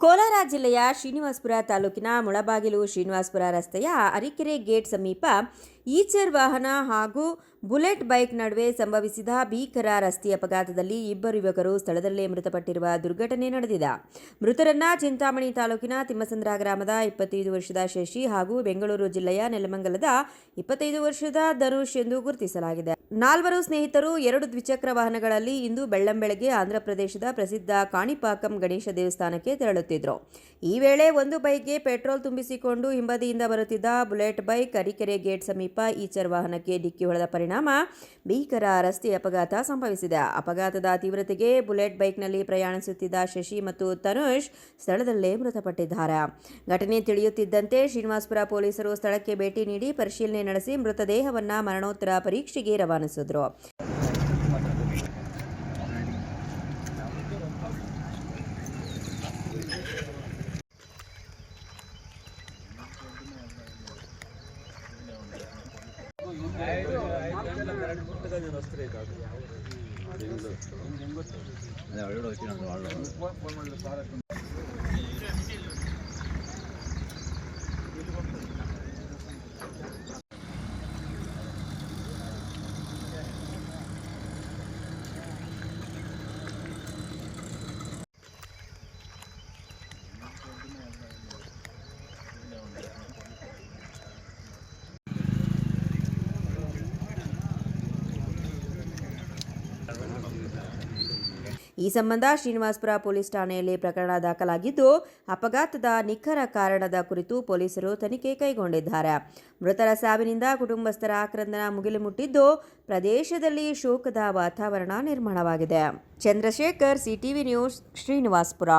ಕೋಲಾರ ಜಿಲ್ಲೆಯ ಶ್ರೀನಿವಾಸಪುರ ತಾಲೂಕಿನ ಮುಳಬಾಗಿಲು ಶ್ರೀನಿವಾಸಪುರ ರಸ್ತೆಯ ಅರಿಕೆರೆ ಗೇಟ್ ಸಮೀಪ ಈಚರ್ ವಾಹನ ಹಾಗೂ ಬುಲೆಟ್ ಬೈಕ್ ನಡುವೆ ಸಂಭವಿಸಿದ ಭೀಕರ ರಸ್ತೆ ಅಪಘಾತದಲ್ಲಿ ಇಬ್ಬರು ಯುವಕರು ಸ್ಥಳದಲ್ಲೇ ಮೃತಪಟ್ಟಿರುವ ದುರ್ಘಟನೆ ನಡೆದಿದೆ. ಮೃತರನ್ನ ಚಿಂತಾಮಣಿ ತಾಲೂಕಿನ ತಿಮ್ಮಸಂದ್ರ ಗ್ರಾಮದ 25 ವರ್ಷದ ಶಶಿ ಹಾಗೂ ಬೆಂಗಳೂರು ಜಿಲ್ಲೆಯ ನೆಲಮಂಗಲದ 25 ವರ್ಷದ ಧನುಷ್ ಎಂದು ಗುರುತಿಸಲಾಗಿದೆ. ನಾಲ್ವರು ಸ್ನೇಹಿತರು 2 ದ್ವಿಚಕ್ರ ವಾಹನಗಳಲ್ಲಿ ಇಂದು ಬೆಳ್ಳಂಬೆಳಗ್ಗೆ ಆಂಧ್ರಪ್ರದೇಶದ ಪ್ರಸಿದ್ಧ ಕಾಣಿಪಾಕಂ ಗಣೇಶ ದೇವಸ್ಥಾನಕ್ಕೆ ತೆರಳುತ್ತಿದ್ದರು. ಈ ವೇಳೆ ಒಂದು ಬೈಕ್ಗೆ ಪೆಟ್ರೋಲ್ ತುಂಬಿಸಿಕೊಂಡು ಹಿಂಬದಿಯಿಂದ ಬರುತ್ತಿದ್ದ ಬುಲೆಟ್ ಬೈಕ್ ಅರಿಕೆರೆ ಗೇಟ್ ಸಮೀಪ ಈಚರ್ ವಾಹನಕ್ಕೆ ಡಿಕ್ಕಿ ಹೊಡೆದ ಪರಿಣಾಮ ಭೀಕರ ರಸ್ತೆ ಅಪಘಾತ ಸಂಭವಿಸಿದೆ. ಅಪಘಾತದ ತೀವ್ರತೆಗೆ ಬುಲೆಟ್ ಬೈಕ್ನಲ್ಲಿ ಪ್ರಯಾಣಿಸುತ್ತಿದ್ದ ಶಶಿ ಮತ್ತು ತನುಷ್ ಸ್ಥಳದಲ್ಲೇ ಮೃತಪಟ್ಟಿದ್ದಾರೆ. ಘಟನೆ ತಿಳಿಯುತ್ತಿದ್ದಂತೆ ಶ್ರೀನಿವಾಸಪುರ ಪೊಲೀಸರು ಸ್ಥಳಕ್ಕೆ ಭೇಟಿ ನೀಡಿ ಪರಿಶೀಲನೆ ನಡೆಸಿ ಮೃತದೇಹವನ್ನು ಮರಣೋತ್ತರ ಪರೀಕ್ಷೆಗೆ ರವಾನಿಸಿದರು. ಈ ಸಂಬಂಧ ಶ್ರೀನಿವಾಸಪುರ ಪೊಲೀಸ್ ಠಾಣೆಯಲ್ಲಿ ಪ್ರಕರಣ ದಾಖಲಾಗಿದ್ದು, ಅಪಘಾತದ ನಿಖರ ಕಾರಣದ ಕುರಿತು ಪೊಲೀಸರು ತನಿಖೆ ಕೈಗೊಂಡಿದ್ದಾರೆ. ಮೃತರ ಸಾವಿನಿಂದ ಕುಟುಂಬಸ್ಥರ ಆಕ್ರಂದನ ಮುಗಿಲು ಮುಟ್ಟಿದ್ದು, ಪ್ರದೇಶದಲ್ಲಿ ಶೋಕದ ವಾತಾವರಣ ನಿರ್ಮಾಣವಾಗಿದೆ. Chandrashekhar, CTV news, Srinivaspur.